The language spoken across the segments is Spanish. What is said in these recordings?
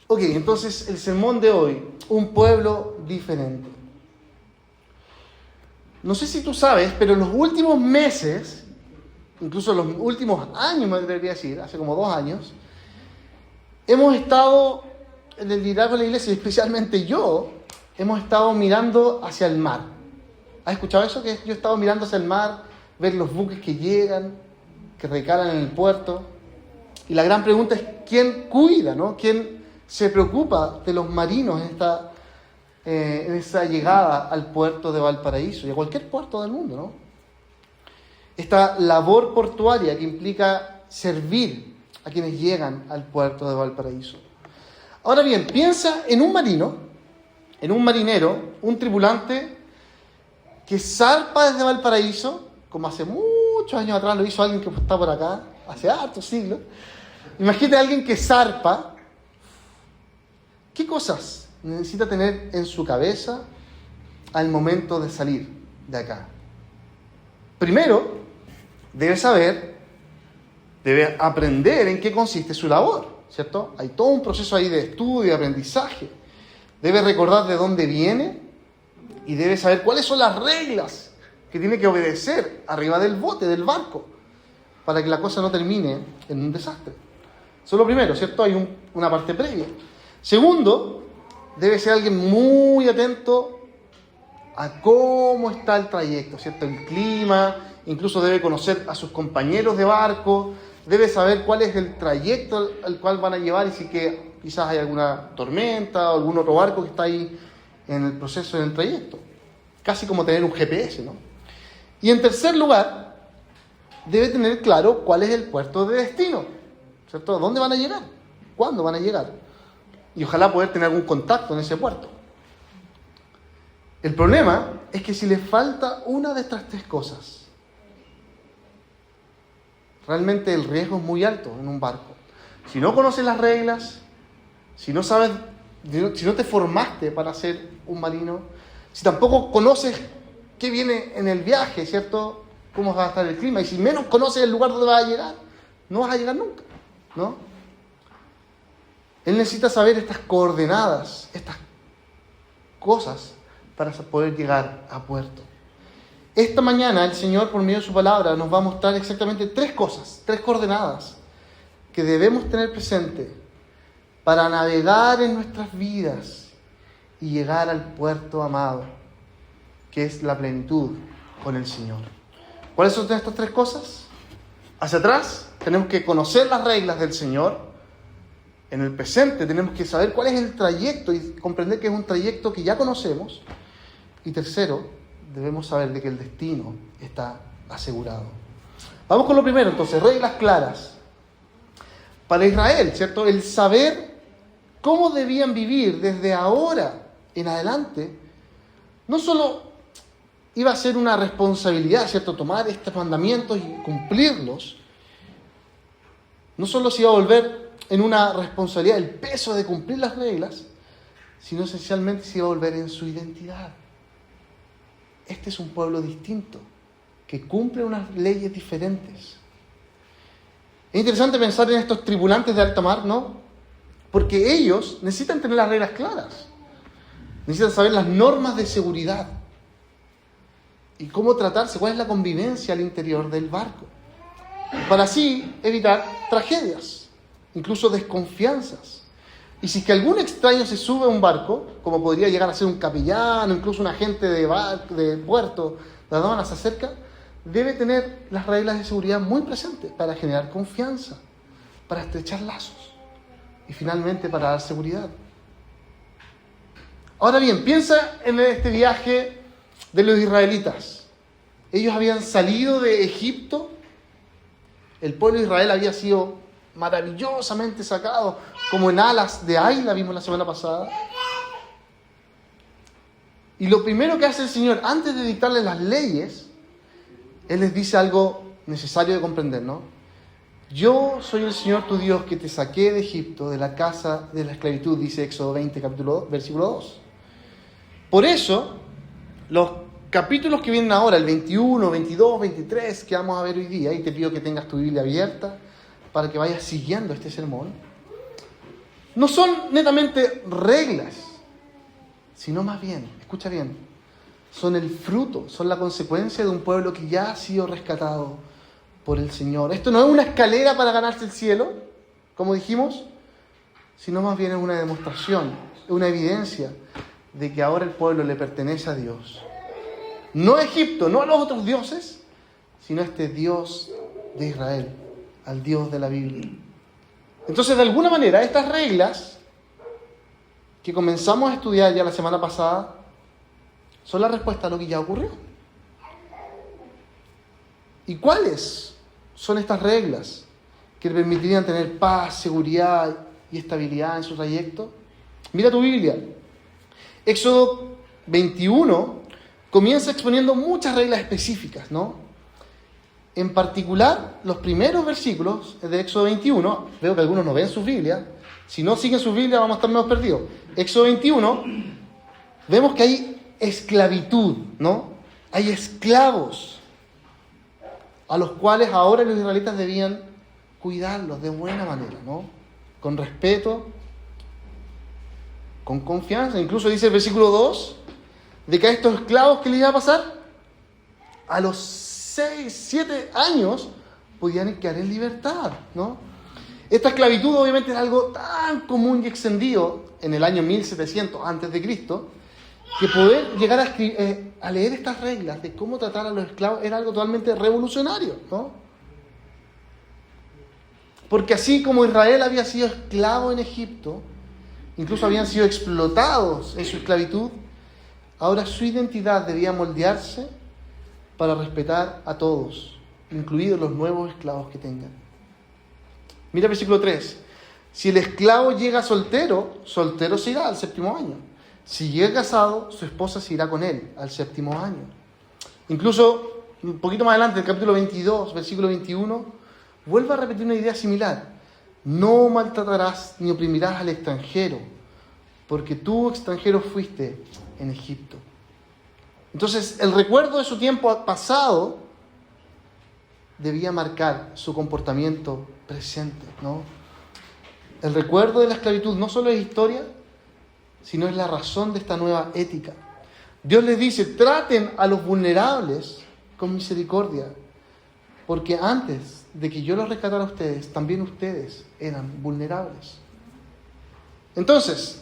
Ok, entonces el sermón de hoy, un pueblo diferente. No sé si tú sabes, pero en los últimos meses, incluso en los últimos años, me atrevería a decir, hace como 2 años, hemos estado en el liderazgo de la iglesia, y especialmente yo, hemos estado mirando hacia el mar. ¿Has escuchado eso? Que yo he estado mirando hacia el mar, ver los buques que llegan, que recalan en el puerto. Y la gran pregunta es, ¿quién cuida, no? ¿Quién se preocupa de los marinos en esa llegada al puerto de Valparaíso y a cualquier puerto del mundo, ¿no? Esta labor portuaria que implica servir a quienes llegan al puerto de Valparaíso. Ahora bien, piensa en un marino, en un marinero, un tripulante que zarpa desde Valparaíso, como hace muchos años atrás lo hizo alguien que está por acá, hace hartos siglos. Imagínate a alguien que zarpa. ¿Qué cosas necesita tener en su cabeza al momento de salir de acá? Primero, debe aprender en qué consiste su labor, ¿cierto? Hay todo un proceso ahí de estudio, de aprendizaje. Debe recordar de dónde viene y debe saber cuáles son las reglas que tiene que obedecer arriba del bote, del barco, para que la cosa no termine en un desastre. Eso es lo primero, ¿cierto? Hay una parte previa. Segundo, debe ser alguien muy atento a cómo está el trayecto, ¿cierto? El clima, incluso debe conocer a sus compañeros de barco, debe saber cuál es el trayecto al cual van a llevar y si que quizás hay alguna tormenta o algún otro barco que está ahí en el proceso, en el trayecto. Casi como tener un GPS, ¿no? Y en tercer lugar, debe tener claro cuál es el puerto de destino, ¿cierto? ¿Dónde van a llegar? ¿Cuándo van a llegar? Y ojalá poder tener algún contacto en ese puerto. El problema es que si le falta una de estas 3 cosas, realmente el riesgo es muy alto en un barco. Si no conoces las reglas, si no te formaste para ser un marino, si tampoco conoces qué viene en el viaje, ¿cierto? Cómo va a estar el clima, y si menos conoces el lugar donde vas a llegar, no vas a llegar nunca, ¿no? Él necesita saber estas coordenadas, estas cosas, para poder llegar a puerto. Esta mañana el Señor, por medio de su palabra, nos va a mostrar exactamente 3 cosas, 3 coordenadas que debemos tener presente para navegar en nuestras vidas y llegar al puerto amado, que es la plenitud con el Señor. ¿Cuáles son estas 3 cosas? Hacia atrás tenemos que conocer las reglas del Señor. En el presente tenemos que saber cuál es el trayecto y comprender que es un trayecto que ya conocemos. Y tercero, debemos saber de que el destino está asegurado. Vamos con lo primero, entonces, reglas claras. Para Israel, ¿cierto? El saber cómo debían vivir desde ahora en adelante, no solo iba a ser una responsabilidad, ¿cierto? Tomar estos mandamientos y cumplirlos. No solo se iba a volver en una responsabilidad el peso de cumplir las reglas, sino esencialmente se iba a volver en su identidad. Este es un pueblo distinto, que cumple unas leyes diferentes. Es interesante pensar en estos tripulantes de alta mar, ¿no? Porque ellos necesitan tener las reglas claras. Necesitan saber las normas de seguridad. Y cómo tratarse, cuál es la convivencia al interior del barco. Para así evitar tragedias, incluso desconfianzas. Y si es que algún extraño se sube a un barco, como podría llegar a ser un capellán o incluso un agente de puerto, de aduana, se acerca, debe tener las reglas de seguridad muy presentes para generar confianza, para estrechar lazos y finalmente para dar seguridad. Ahora bien, piensa en este viaje de los israelitas. Ellos habían salido de Egipto, el pueblo de Israel había sido maravillosamente sacado, como en alas de águila, vimos la semana pasada. Y lo primero que hace el Señor, antes de dictarles las leyes, Él les dice algo necesario de comprender, ¿no? Yo soy el Señor tu Dios que te saqué de Egipto, de la casa de la esclavitud, dice Éxodo 20, versículo 2. Por eso, los capítulos que vienen ahora, el 21, 22, 23, que vamos a ver hoy día, y te pido que tengas tu Biblia abierta para que vayas siguiendo este sermón, no son netamente reglas, sino más bien, escucha bien, son el fruto, son la consecuencia de un pueblo que ya ha sido rescatado por el Señor. Esto no es una escalera para ganarse el cielo, como dijimos, sino más bien es una demostración, es una evidencia de que ahora el pueblo le pertenece a Dios. No a Egipto, no a los otros dioses, sino a este Dios de Israel, al Dios de la Biblia. Entonces, de alguna manera, estas reglas que comenzamos a estudiar ya la semana pasada son la respuesta a lo que ya ocurrió. ¿Y cuáles son estas reglas que le permitirían tener paz, seguridad y estabilidad en su trayecto? Mira tu Biblia. Éxodo 21 comienza exponiendo muchas reglas específicas, ¿no? En particular, los primeros versículos de Éxodo 21, veo que algunos no ven sus Biblias, si no siguen sus Biblias vamos a estar menos perdidos. Éxodo 21, vemos que hay esclavitud, ¿no? Hay esclavos a los cuales ahora los israelitas debían cuidarlos de buena manera, ¿no? Con respeto, con confianza. Incluso dice el versículo 2, de que a estos esclavos, ¿qué les iba a pasar? A los 6, 7 años podían quedar en libertad, ¿no? Esta esclavitud obviamente era algo tan común y extendido en el año 1700 antes de Cristo, que poder llegar a leer estas reglas de cómo tratar a los esclavos era algo totalmente revolucionario, ¿no? Porque así como Israel había sido esclavo en Egipto, incluso habían sido explotados en su esclavitud, ahora su identidad debía moldearse para respetar a todos, incluidos los nuevos esclavos que tengan. Mira el versículo 3. Si el esclavo llega soltero, soltero se irá al 7º año. Si llega casado, su esposa se irá con él al 7º año. Incluso, un poquito más adelante, el capítulo 22, versículo 21, vuelve a repetir una idea similar. No maltratarás ni oprimirás al extranjero, porque tú, extranjero, fuiste en Egipto. Entonces, el recuerdo de su tiempo pasado debía marcar su comportamiento presente, ¿no? El recuerdo de la esclavitud no solo es historia, sino es la razón de esta nueva ética. Dios les dice, traten a los vulnerables con misericordia, porque antes de que yo los rescatara a ustedes, también ustedes eran vulnerables. Entonces,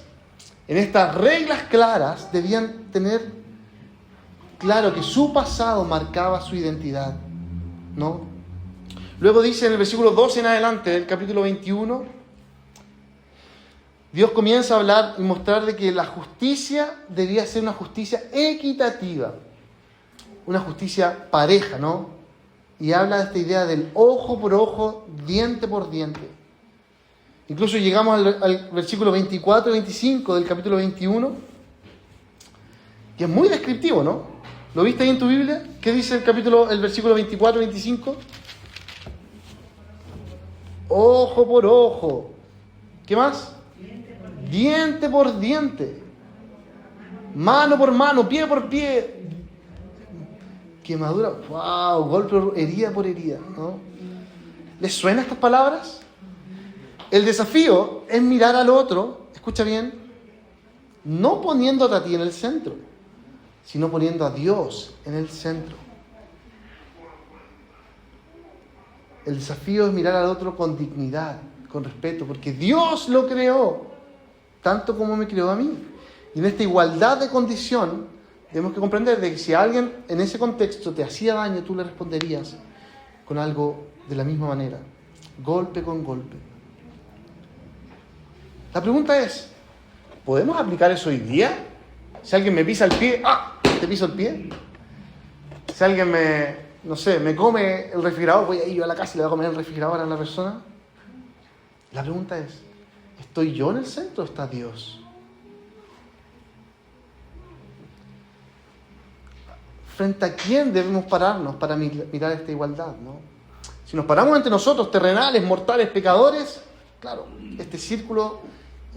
en estas reglas claras debían tener claro que su pasado marcaba su identidad, ¿no? Luego dice en el versículo 12 en adelante del capítulo 21, Dios comienza a hablar y mostrar de que la justicia debía ser una justicia equitativa, una justicia pareja, ¿no? Y habla de esta idea del ojo por ojo, diente por diente. Incluso llegamos al versículo 24 y 25 del capítulo 21, que es muy descriptivo, ¿no? ¿Lo viste ahí en tu Biblia? ¿Qué dice el versículo 24 y 25? Ojo por ojo. ¿Qué más? Diente por diente. Mano por mano, pie por pie. Quemadura, wow, golpe, herida por herida, ¿no? ¿Les suenan estas palabras? El desafío es mirar al otro, escucha bien, no poniéndote a ti en el centro, sino poniendo a Dios en el centro. El desafío es mirar al otro con dignidad, con respeto, porque Dios lo creó, tanto como me creó a mí. Y en esta igualdad de condición, tenemos que comprender de que si alguien en ese contexto te hacía daño, tú le responderías con algo de la misma manera, golpe con golpe. La pregunta es, ¿podemos aplicar eso hoy día? Si alguien me pisa el pie, ¿te piso el pie? Si alguien me come el refrigerador, voy a ir yo a la casa y le voy a comer el refrigerador a la persona. La pregunta es, ¿estoy yo en el centro o está Dios? ¿Frente a quién debemos pararnos para mirar esta igualdad, ¿no? Si nos paramos entre nosotros, terrenales, mortales, pecadores, claro, este círculo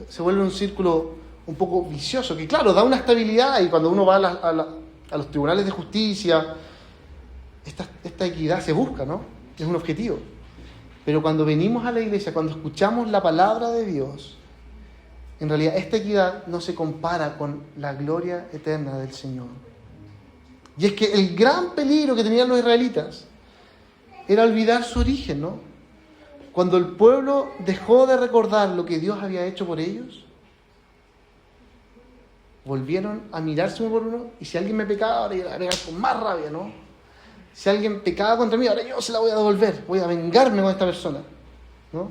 se vuelve un círculo un poco vicioso, que claro, da una estabilidad, y cuando uno va a los tribunales de justicia, esta equidad se busca, ¿no? Es un objetivo. Pero cuando venimos a la iglesia, cuando escuchamos la palabra de Dios, en realidad esta equidad no se compara con la gloria eterna del Señor. Y es que el gran peligro que tenían los israelitas era olvidar su origen, ¿no? Cuando el pueblo dejó de recordar lo que Dios había hecho por ellos, volvieron a mirarse uno por uno, y si alguien me pecaba, ahora iba a pegar con más rabia, ¿no? Si alguien pecaba contra mí, ahora yo se la voy a devolver, voy a vengarme con esta persona, ¿no?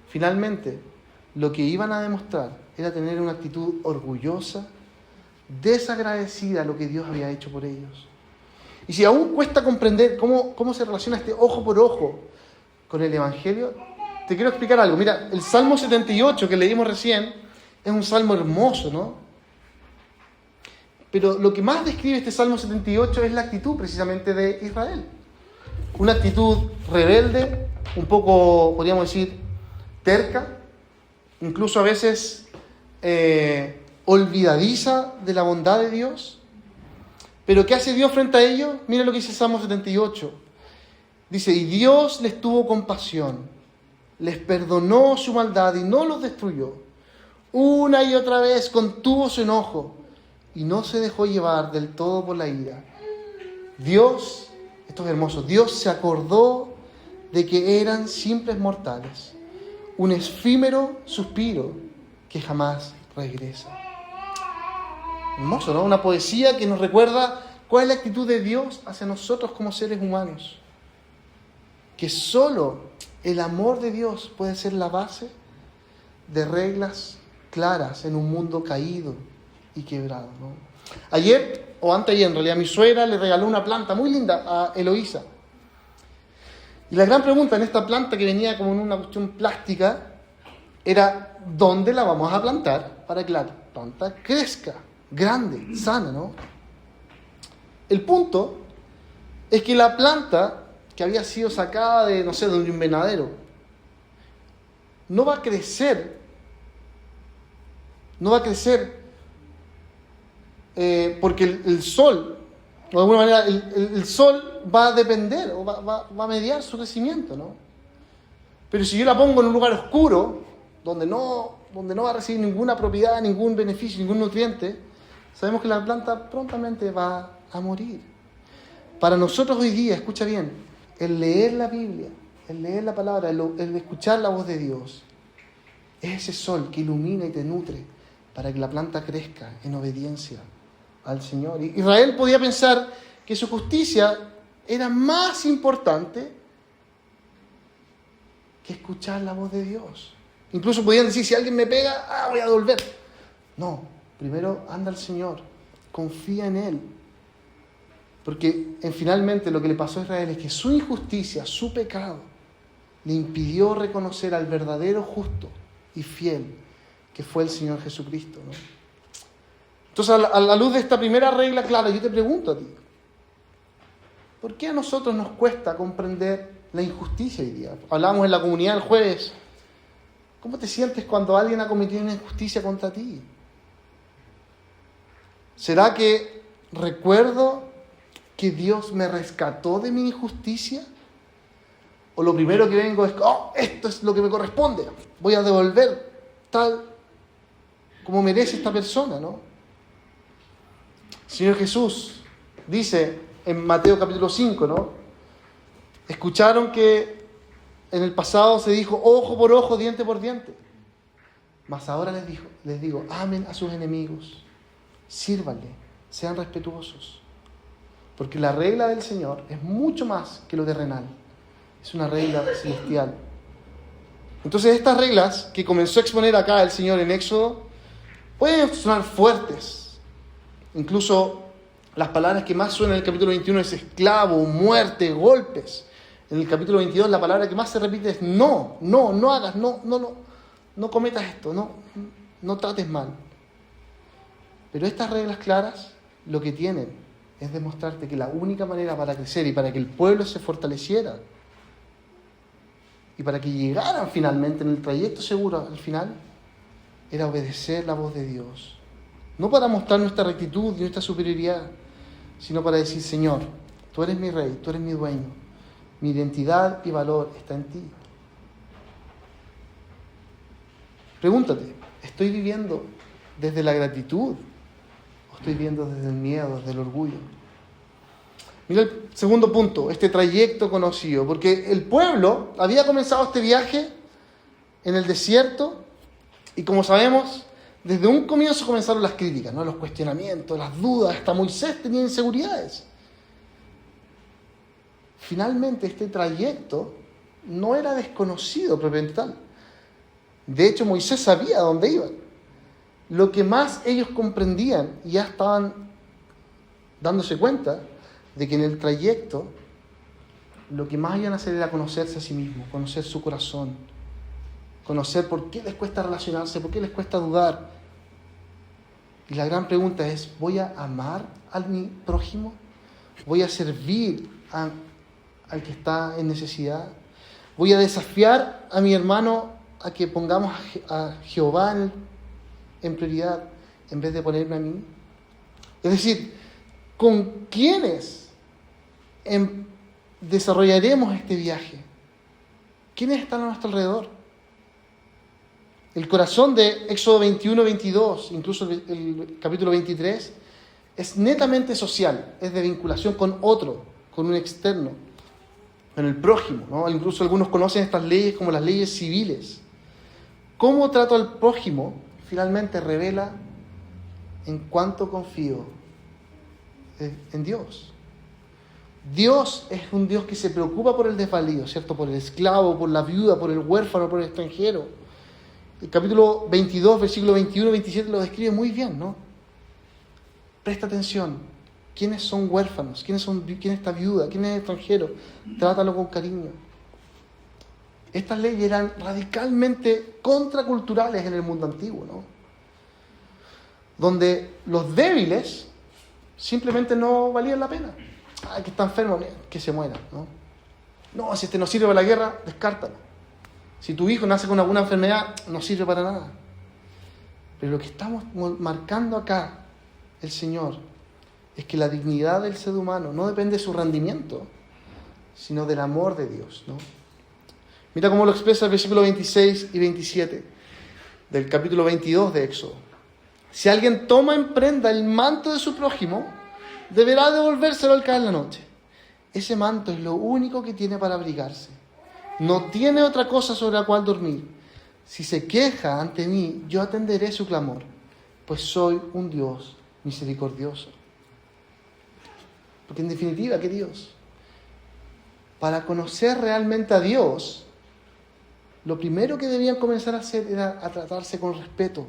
Finalmente, lo que iban a demostrar era tener una actitud orgullosa, desagradecida a lo que Dios había hecho por ellos. Y si aún cuesta comprender cómo se relaciona este ojo por ojo con el Evangelio, te quiero explicar algo. Mira, el Salmo 78 que leímos recién es un salmo hermoso, ¿no? Pero lo que más describe este Salmo 78 es la actitud precisamente de Israel. Una actitud rebelde, un poco, podríamos decir, terca, incluso a veces olvidadiza de la bondad de Dios. Pero ¿qué hace Dios frente a ellos? Mira lo que dice el Salmo 78. Dice, y Dios les tuvo compasión, les perdonó su maldad y no los destruyó. Una y otra vez contuvo su enojo y no se dejó llevar del todo por la ira. Dios, esto es hermoso, Dios se acordó de que eran simples mortales, un efímero suspiro que jamás regresa. Hermoso, ¿no? Una poesía que nos recuerda cuál es la actitud de Dios hacia nosotros como seres humanos. Que solo el amor de Dios puede ser la base de reglas claras en un mundo caído y quebrado, ¿no? Ayer, o anteayer en realidad, mi suegra le regaló una planta muy linda a Eloísa. Y la gran pregunta en esta planta, que venía como en una cuestión plástica, era ¿dónde la vamos a plantar para que la planta crezca? Grande, sana, ¿no? El punto es que la planta que había sido sacada de, no sé, de un invernadero, no va a crecer porque el sol, o de alguna manera, el sol va a depender, o va a mediar su crecimiento, ¿no? Pero si yo la pongo en un lugar oscuro, donde no va a recibir ninguna propiedad, ningún beneficio, ningún nutriente, sabemos que la planta prontamente va a morir. Para nosotros hoy día, escucha bien, el leer la Biblia, el leer la palabra, el escuchar la voz de Dios, es ese sol que ilumina y te nutre para que la planta crezca en obediencia al Señor. Israel podía pensar que su justicia era más importante que escuchar la voz de Dios. Incluso podían decir, si alguien me pega, voy a devolver. No, primero anda al Señor, confía en Él. Porque finalmente lo que le pasó a Israel es que su injusticia, su pecado, le impidió reconocer al verdadero justo y fiel que fue el Señor Jesucristo, ¿no? Entonces, a la luz de esta primera regla clara, yo te pregunto a ti, ¿por qué a nosotros nos cuesta comprender la injusticia hoy día? Hablamos en la comunidad el jueves. ¿Cómo te sientes cuando alguien ha cometido una injusticia contra ti? ¿Será que recuerdo que Dios me rescató de mi injusticia? ¿O lo primero que vengo es, esto es lo que me corresponde, voy a devolver tal como merece esta persona, ¿no? Señor Jesús dice en Mateo capítulo 5, ¿no? Escucharon que en el pasado se dijo ojo por ojo, diente por diente. Mas ahora les digo, amen a sus enemigos, sírvanle, sean respetuosos. Porque la regla del Señor es mucho más que lo terrenal. Es una regla celestial. Entonces estas reglas que comenzó a exponer acá el Señor en Éxodo pueden sonar fuertes. Incluso las palabras que más suenan en el capítulo 21 es esclavo, muerte, golpes. En el capítulo 22 la palabra que más se repite es no hagas, no cometas esto, no trates mal. Pero estas reglas claras lo que tienen es demostrarte que la única manera para crecer y para que el pueblo se fortaleciera y para que llegaran finalmente en el trayecto seguro al final, era obedecer la voz de Dios. No para mostrar nuestra rectitud y nuestra superioridad, sino para decir, Señor, tú eres mi rey, tú eres mi dueño, mi identidad y valor está en ti. Pregúntate, ¿estoy viviendo desde la gratitud o estoy viviendo desde el miedo, desde el orgullo? Mira el segundo punto, este trayecto conocido, porque el pueblo había comenzado este viaje en el desierto y como sabemos, desde un comienzo comenzaron las críticas, ¿no? Los cuestionamientos, las dudas, hasta Moisés tenía inseguridades. Finalmente este trayecto no era desconocido propiamente tal. De hecho, Moisés sabía a dónde iban. Lo que más ellos comprendían y ya estaban dándose cuenta de que en el trayecto lo que más iban a hacer era conocerse a sí mismos, conocer su corazón, conocer por qué les cuesta relacionarse, por qué les cuesta dudar. Y la gran pregunta es, ¿voy a amar a mi prójimo? ¿Voy a servir al que está en necesidad? ¿Voy a desafiar a mi hermano a que pongamos a Jehová en prioridad en vez de ponerme a mí? Es decir, ¿con quiénes desarrollaremos este viaje? ¿Quiénes están a nuestro alrededor? El corazón de Éxodo 21-22, incluso el capítulo 23, es netamente social, es de vinculación con otro, con un externo, con el prójimo, ¿no? Incluso algunos conocen estas leyes como las leyes civiles. Cómo trato al prójimo finalmente revela en cuánto confío en Dios. Dios es un Dios que se preocupa por el desvalido, ¿cierto? Por el esclavo, por la viuda, por el huérfano, por el extranjero. El capítulo 22, versículo 21 y 27 lo describe muy bien, ¿no? Presta atención. ¿Quiénes son huérfanos? ¿Quién está viuda? ¿Quién es extranjero? Trátalo con cariño. Estas leyes eran radicalmente contraculturales en el mundo antiguo, ¿no? Donde los débiles simplemente no valían la pena. Ay, que está enfermo, que se muera, ¿no? No, si no sirve para la guerra, descártalo. Si tu hijo nace con alguna enfermedad, no sirve para nada. Pero lo que estamos marcando acá, el Señor, es que la dignidad del ser humano no depende de su rendimiento, sino del amor de Dios, ¿no? Mira cómo lo expresa el versículo 26 y 27 del capítulo 22 de Éxodo. Si alguien toma en prenda el manto de su prójimo, deberá devolvérselo al caer la noche. Ese manto es lo único que tiene para abrigarse. No tiene otra cosa sobre la cual dormir. Si se queja ante mí, yo atenderé su clamor, pues soy un Dios misericordioso. Porque en definitiva, queridos, para conocer realmente a Dios, lo primero que debían comenzar a hacer era a tratarse con respeto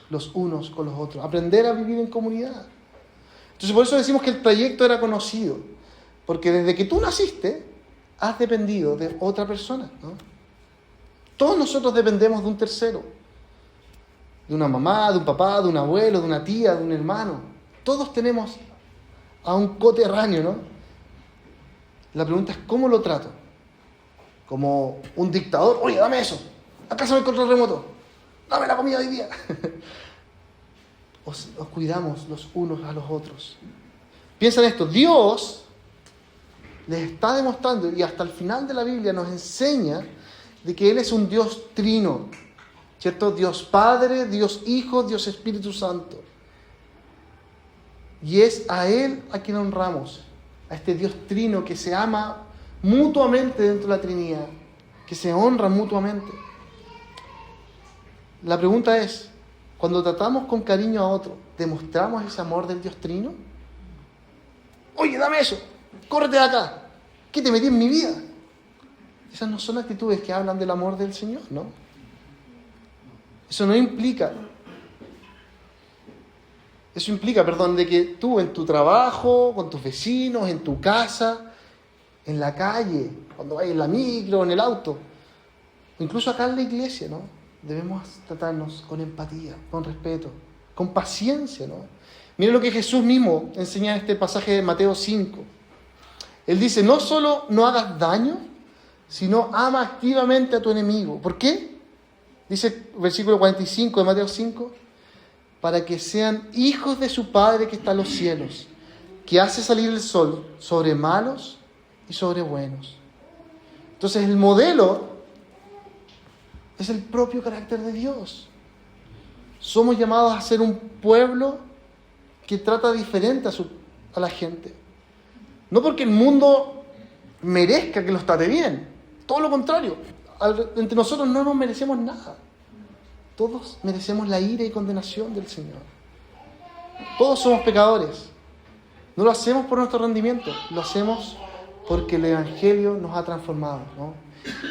los unos con los otros, aprender a vivir en comunidad. Entonces por eso decimos que el trayecto era conocido, porque desde que tú naciste, has dependido de otra persona, ¿no? Todos nosotros dependemos de un tercero, de una mamá, de un papá, de un abuelo, de una tía, de un hermano. Todos tenemos a un coterráneo, ¿no? La pregunta es, ¿cómo lo trato? Como un dictador. Oye, dame eso. ¿Acaso me el control remoto? Dame la comida hoy día. Os cuidamos los unos a los otros. Piensa en esto. Dios les está demostrando, y hasta el final de la Biblia nos enseña, de que Él es un Dios trino, ¿cierto? Dios Padre, Dios Hijo, Dios Espíritu Santo. Y es a Él a quien honramos, a este Dios trino que se ama mutuamente dentro de la Trinidad, que se honra mutuamente. La pregunta es, cuando tratamos con cariño a otro, ¿demostramos ese amor del Dios trino? Oye, dame eso, córrete de acá, ¿qué te metí en mi vida? Esas no son actitudes que hablan del amor del Señor, ¿no? Eso implica, de que tú en tu trabajo, con tus vecinos, en tu casa, en la calle, cuando vayas en la micro, en el auto, incluso acá en la iglesia, ¿no? Debemos tratarnos con empatía, con respeto, con paciencia, ¿no? Mira lo que Jesús mismo enseña en este pasaje de Mateo 5. Él dice, no solo no hagas daño, sino ama activamente a tu enemigo. ¿Por qué? Dice versículo 45 de Mateo 5, para que sean hijos de su Padre que está en los cielos, que hace salir el sol sobre malos y sobre buenos. Entonces el modelo Es el propio carácter de Dios. Somos llamados a ser un pueblo que trata diferente a la gente. No porque el mundo merezca que los trate bien. Todo lo contrario. Entre nosotros no nos merecemos nada. Todos merecemos la ira y condenación del Señor. Todos somos pecadores. No lo hacemos por nuestro rendimiento. Lo hacemos porque el Evangelio nos ha transformado, ¿no?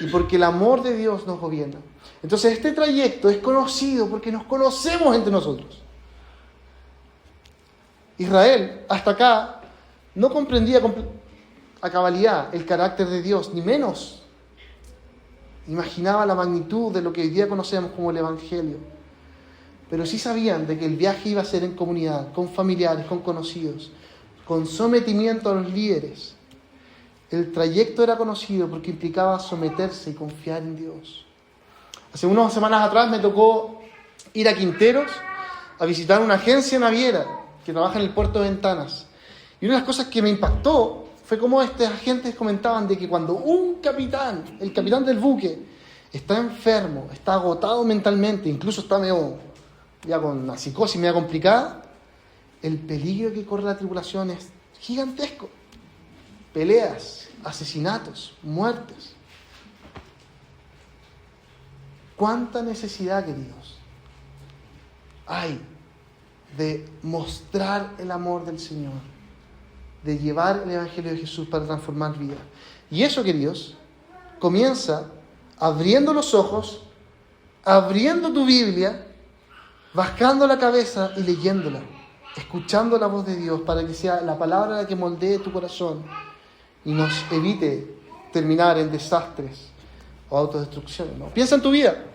Y porque el amor de Dios nos gobierna. Entonces este trayecto es conocido porque nos conocemos entre nosotros. Israel, hasta acá, no comprendía a cabalidad el carácter de Dios, ni menos imaginaba la magnitud de lo que hoy día conocemos como el Evangelio. Pero sí sabían de que el viaje iba a ser en comunidad, con familiares, con conocidos, con sometimiento a los líderes. El trayecto era conocido porque implicaba someterse y confiar en Dios. Hace unas semanas atrás me tocó ir a Quinteros a visitar una agencia naviera que trabaja en el puerto de Ventanas. Y una de las cosas que me impactó fue cómo estos agentes comentaban de que cuando un capitán, el capitán del buque, está enfermo, está agotado mentalmente, incluso está medio ya con una psicosis media complicada, el peligro que corre la tripulación es gigantesco. Peleas, asesinatos, muertes. ¿Cuánta necesidad, queridos, hay de mostrar el amor del Señor, de llevar el Evangelio de Jesús para transformar vidas? Y eso, queridos, comienza abriendo los ojos, abriendo tu Biblia, bajando la cabeza y leyéndola, escuchando la voz de Dios para que sea la palabra la que moldee tu corazón y nos evite terminar en desastres o autodestrucción, ¿no? Piensa en tu vida.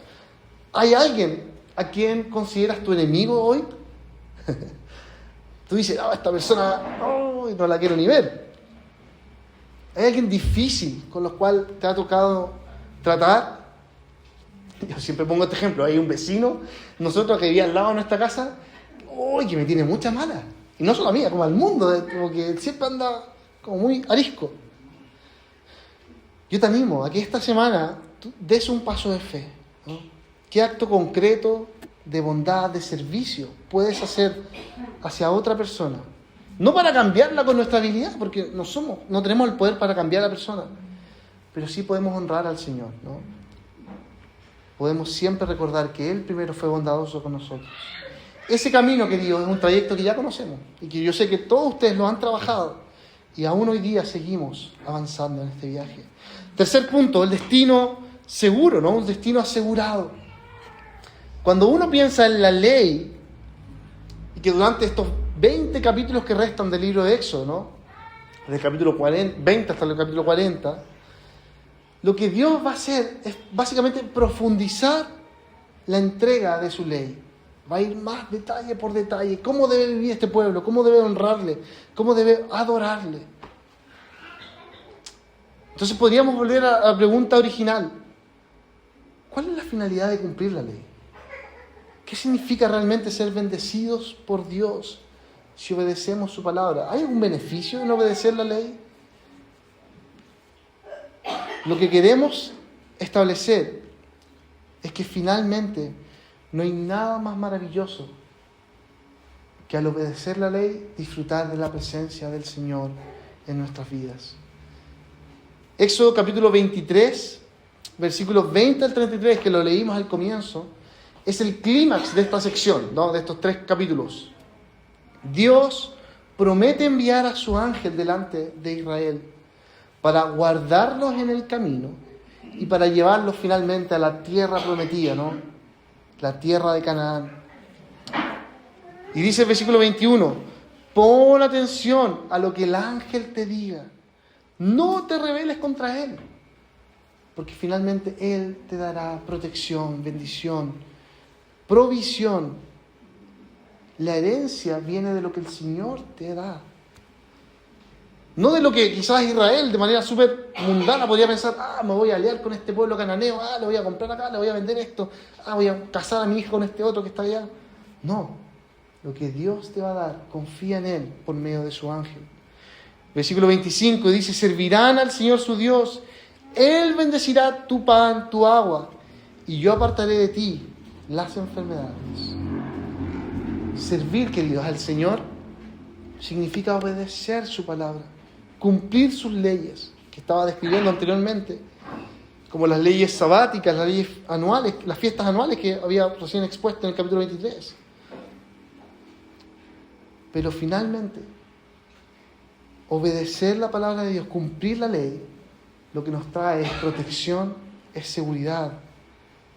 ¿Hay alguien a quien consideras tu enemigo hoy? Tú dices, esta persona no la quiero ni ver. ¿Hay alguien difícil con los cuales te ha tocado tratar? Yo siempre pongo este ejemplo. Hay un vecino, nosotros que vivía al lado de nuestra casa, que me tiene mucha mala. Y no solo a mí, como al mundo, como que siempre anda como muy arisco. Yo te animo a que esta semana tú des un paso de fe, ¿no? ¿Qué acto concreto de bondad, de servicio puedes hacer hacia otra persona? No para cambiarla con nuestra habilidad, porque no tenemos el poder para cambiar a la persona, pero sí podemos honrar al Señor, ¿no? Podemos siempre recordar que Él primero fue bondadoso con nosotros. Ese camino, queridos, es un trayecto que ya conocemos y que yo sé que todos ustedes lo han trabajado y aún hoy día seguimos avanzando en este viaje. Tercer punto, el destino seguro, ¿no? Un destino asegurado. Cuando uno piensa en la ley, y que durante estos 20 capítulos que restan del libro de Éxodo, ¿no? Del capítulo 20 hasta el capítulo 40, lo que Dios va a hacer es básicamente profundizar la entrega de su ley. Va a ir más detalle por detalle. ¿Cómo debe vivir este pueblo? ¿Cómo debe honrarle? ¿Cómo debe adorarle? Entonces podríamos volver a la pregunta original. ¿Cuál es la finalidad de cumplir la ley? ¿Qué significa realmente ser bendecidos por Dios si obedecemos su palabra? ¿Hay algún beneficio en obedecer la ley? Lo que queremos establecer es que finalmente no hay nada más maravilloso que al obedecer la ley disfrutar de la presencia del Señor en nuestras vidas. Éxodo capítulo 23, versículos 20 al 33, que lo leímos al comienzo, es el clímax de esta sección, ¿no? De estos 3 capítulos. Dios promete enviar a su ángel delante de Israel para guardarlos en el camino y para llevarlos finalmente a la tierra prometida, ¿no? La tierra de Canaán. Y dice el versículo 21, pon atención a lo que el ángel te diga. No te rebeles contra él, porque finalmente él te dará protección, bendición, provisión. La herencia viene de lo que el Señor te da. No de lo que quizás Israel de manera súper mundana podría pensar, me voy a aliar con este pueblo cananeo, le voy a comprar acá, le voy a vender esto, voy a casar a mi hijo con este otro que está allá. No, lo que Dios te va a dar, confía en Él por medio de su ángel. Versículo 25 dice, servirán al Señor su Dios, Él bendecirá tu pan, tu agua, y yo apartaré de ti las enfermedades. Servir, queridos, al Señor significa obedecer su palabra, cumplir sus leyes, que estaba describiendo anteriormente, como las leyes sabáticas, las leyes anuales, las fiestas anuales que había recién expuesto en el capítulo 23. Pero finalmente, obedecer la palabra de Dios, cumplir la ley, lo que nos trae es protección, es seguridad,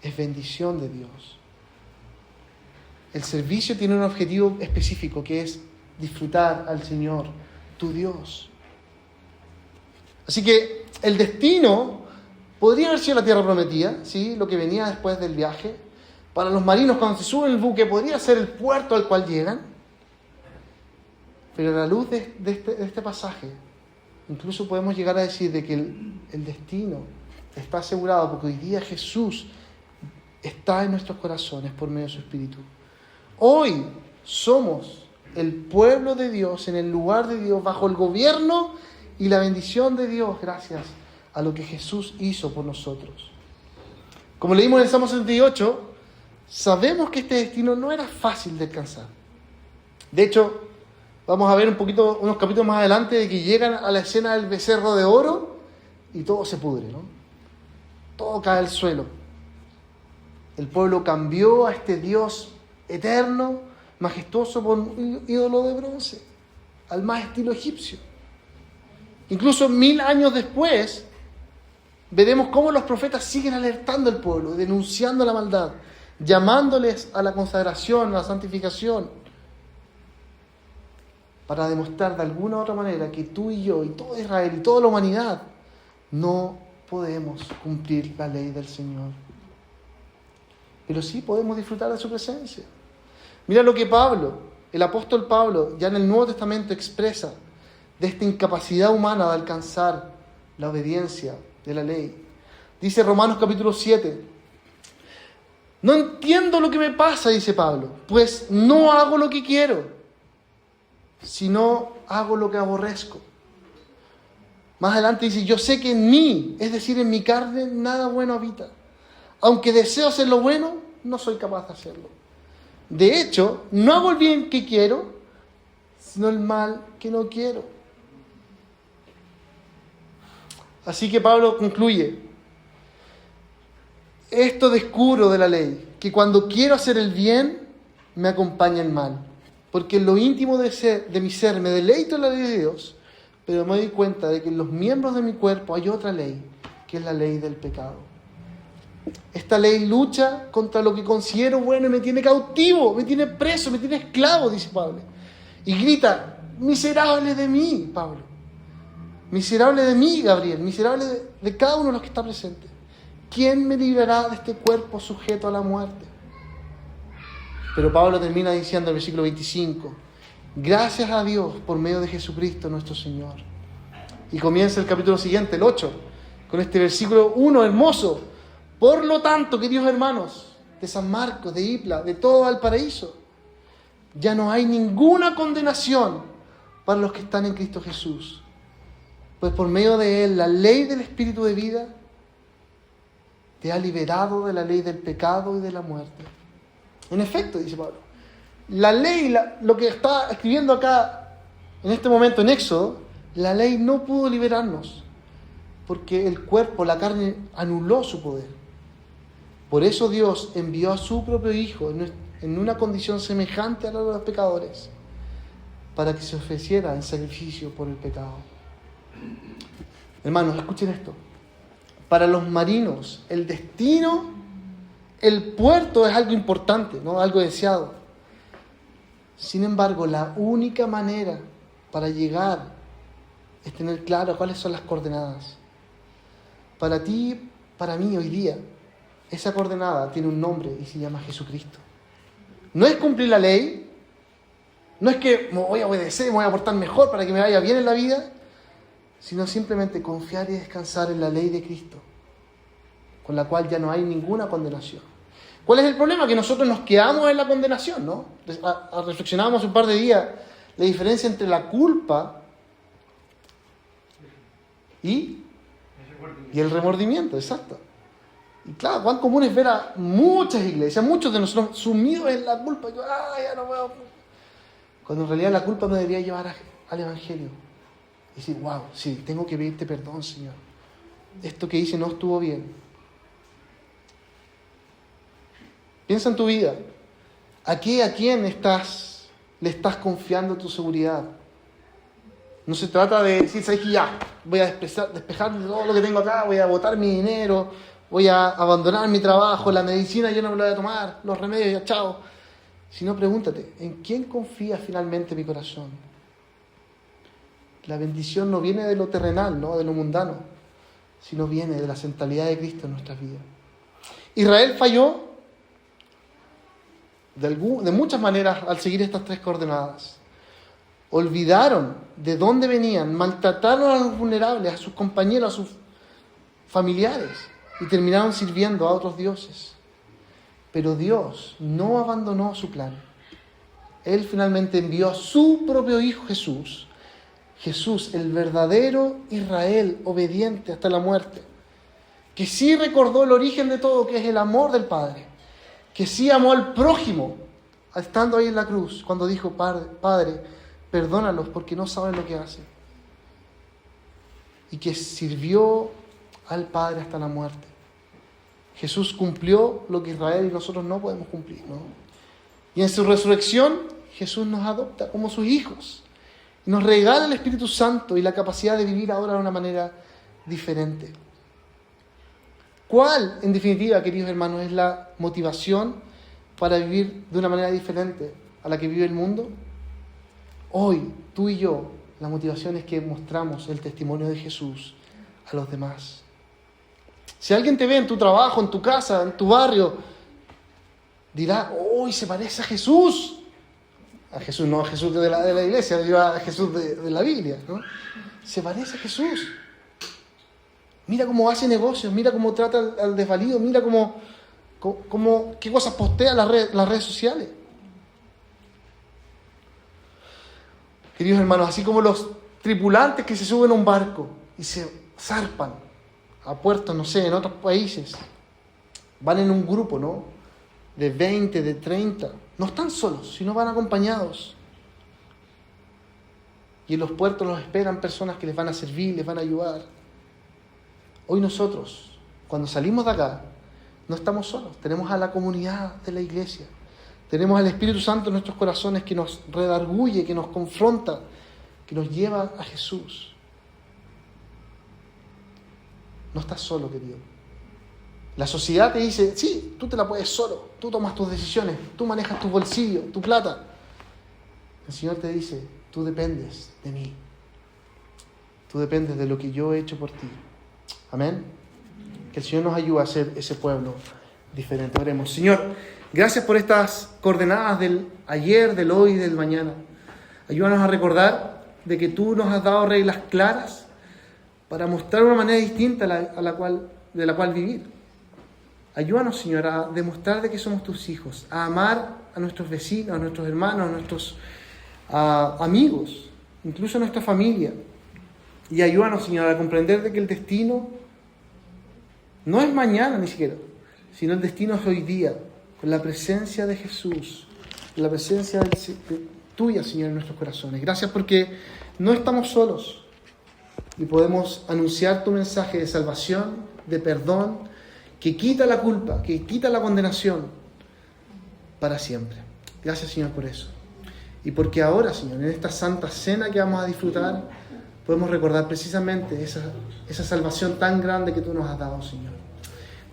es bendición de Dios. El servicio tiene un objetivo específico, que es disfrutar al Señor, tu Dios. Así que el destino podría haber sido la tierra prometida, ¿sí? Lo que venía después del viaje. Para los marinos, cuando se suben el buque, podría ser el puerto al cual llegan. Pero a la luz de este pasaje, incluso podemos llegar a decir de que el destino está asegurado, porque hoy día Jesús está en nuestros corazones por medio de su Espíritu. Hoy somos el pueblo de Dios, en el lugar de Dios, bajo el gobierno y la bendición de Dios, gracias a lo que Jesús hizo por nosotros. Como leímos en el Salmo 78, sabemos que este destino no era fácil de alcanzar. De hecho, vamos a ver unos capítulos más adelante, de que llegan a la escena del becerro de oro y todo se pudre, ¿no? Todo cae al suelo. El pueblo cambió a este Dios eterno, majestuoso, por un ídolo de bronce, al más estilo egipcio. Incluso 1000 años después, veremos cómo los profetas siguen alertando al pueblo, denunciando la maldad, llamándoles a la consagración, a la santificación, para demostrar de alguna u otra manera que tú y yo, y todo Israel, y toda la humanidad, no podemos cumplir la ley del Señor. Pero sí podemos disfrutar de su presencia. Mira lo que Pablo, el apóstol Pablo, ya en el Nuevo Testamento expresa de esta incapacidad humana de alcanzar la obediencia de la ley. Dice Romanos capítulo 7, no entiendo lo que me pasa, dice Pablo, pues no hago lo que quiero, sino hago lo que aborrezco. Más adelante dice, yo sé que en mí, es decir, en mi carne, nada bueno habita. Aunque deseo hacer lo bueno, no soy capaz de hacerlo. De hecho, no hago el bien que quiero, sino el mal que no quiero. Así que Pablo concluye, esto descubro de la ley, que cuando quiero hacer el bien, me acompaña el mal. Porque en lo íntimo de mi ser me deleito en la ley de Dios, pero me doy cuenta de que en los miembros de mi cuerpo hay otra ley, que es la ley del pecado. Esta ley lucha contra lo que considero bueno y me tiene cautivo, me tiene preso, me tiene esclavo, dice Pablo. Y grita, miserable de mí, Pablo. Miserable de mí, Gabriel, miserable de cada uno de los que está presente. ¿Quién me librará de este cuerpo sujeto a la muerte? Pero Pablo termina diciendo en el versículo 25, gracias a Dios por medio de Jesucristo nuestro Señor. Y comienza el capítulo siguiente, el 8, con este versículo 1 hermoso. Por lo tanto, queridos hermanos, de San Marcos, de Hipla, de todo Valparaíso, ya no hay ninguna condenación para los que están en Cristo Jesús. Pues por medio de Él, la ley del Espíritu de vida te ha liberado de la ley del pecado y de la muerte. En efecto, dice Pablo, la ley, lo que está escribiendo acá en este momento en Éxodo, la ley no pudo liberarnos, porque el cuerpo, la carne, anuló su poder. Por eso Dios envió a su propio Hijo en una condición semejante a la de los pecadores, para que se ofreciera en sacrificio por el pecado. Hermanos, escuchen esto. Para los marinos, el destino, el puerto es algo importante, ¿no? Algo deseado. Sin embargo, la única manera para llegar es tener claro cuáles son las coordenadas. Para ti, para mí hoy día, esa coordenada tiene un nombre y se llama Jesucristo. No es cumplir la ley, no es que me voy a obedecer, me voy a portar mejor para que me vaya bien en la vida, sino simplemente confiar y descansar en la ley de Cristo, con la cual ya no hay ninguna condenación. ¿Cuál es el problema? Que nosotros nos quedamos en la condenación, ¿no? Reflexionábamos un par de días la diferencia entre la culpa y el remordimiento, exacto. Y claro, cuán común es ver a muchas iglesias, muchos de nosotros sumidos en la culpa. Yo, ya no puedo. Cuando en realidad la culpa me debería llevar al Evangelio. Y decir, wow, sí, tengo que pedirte perdón, Señor. Esto que hice no estuvo bien. Piensa en tu vida. ¿A quién le estás confiando tu seguridad? No se trata de decir, ¿sabes qué? Ya, voy a despejar de todo lo que tengo acá, voy a botar mi dinero, voy a abandonar mi trabajo, la medicina yo no me la voy a tomar, los remedios ya, chao. Sino pregúntate, ¿en quién confía finalmente mi corazón? La bendición no viene de lo terrenal, ¿no? De lo mundano, sino viene de la centralidad de Cristo en nuestras vidas. Israel falló de muchas maneras al seguir estas 3 coordenadas. Olvidaron de dónde venían, maltrataron a los vulnerables, a sus compañeros, a sus familiares, y terminaron sirviendo a otros dioses. Pero Dios no abandonó su plan. Él finalmente envió a su propio Hijo Jesús. Jesús, el verdadero Israel, obediente hasta la muerte, que sí recordó el origen de todo, que es el amor del Padre, que sí amó al prójimo, estando ahí en la cruz, cuando dijo, Padre, perdónalos porque no saben lo que hacen. Y que sirvió al Padre hasta la muerte. Jesús cumplió lo que Israel y nosotros no podemos cumplir, ¿no? Y en su resurrección, Jesús nos adopta como sus hijos. Y nos regala el Espíritu Santo y la capacidad de vivir ahora de una manera diferente. ¿Cuál, en definitiva, queridos hermanos, es la motivación para vivir de una manera diferente a la que vive el mundo? Hoy, tú y yo, la motivación es que mostramos el testimonio de Jesús a los demás. Si alguien te ve en tu trabajo, en tu casa, en tu barrio, dirá, ¡uy, se parece a Jesús! A Jesús, no a Jesús de la iglesia, sino a Jesús de la Biblia, ¿no? Se parece a Jesús. Mira cómo hace negocios, mira cómo trata al desvalido, mira qué cosas postea en las redes sociales. Queridos hermanos, así como los tripulantes que se suben a un barco y se zarpan a puertos, no sé, en otros países, van en un grupo, ¿no? De 20, de 30. No están solos, sino van acompañados. Y en los puertos los esperan personas que les van a servir, les van a ayudar. Hoy nosotros, cuando salimos de acá, no estamos solos. Tenemos a la comunidad de la iglesia. Tenemos al Espíritu Santo en nuestros corazones que nos redarguye, que nos confronta, que nos lleva a Jesús. No estás solo, querido. La sociedad te dice, sí, tú te la puedes solo, tú tomas tus decisiones, tú manejas tus bolsillos, tu plata. El Señor te dice, tú dependes de mí. Tú dependes de lo que yo he hecho por ti. Amén. Que el Señor nos ayude a ser ese pueblo diferente. Oremos. Señor, gracias por estas coordenadas del ayer, del hoy y del mañana. Ayúdanos a recordar de que tú nos has dado reglas claras para mostrar una manera distinta de la cual vivir. Ayúdanos, Señor, a demostrar de que somos tus hijos, a amar a nuestros vecinos, a nuestros hermanos, a nuestros amigos, incluso a nuestra familia. Y ayúdanos, Señor, a comprender de que el destino no es mañana ni siquiera, sino el destino es hoy día, con la presencia de Jesús, con la presencia tuya, Señor, en nuestros corazones. Gracias porque no estamos solos y podemos anunciar tu mensaje de salvación, de perdón, que quita la culpa, que quita la condenación para siempre. Gracias, Señor, por eso. Y porque ahora, Señor, en esta santa cena que vamos a disfrutar, podemos recordar precisamente esa salvación tan grande que tú nos has dado, Señor.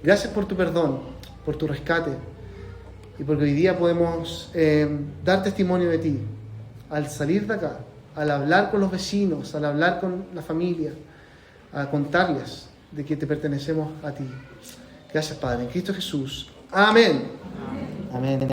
Gracias por tu perdón, por tu rescate, y porque hoy día podemos dar testimonio de ti, al salir de acá, al hablar con los vecinos, al hablar con la familia, a contarles de que te pertenecemos a ti. Gracias, Padre, en Cristo Jesús. Amén. Amén. Amén.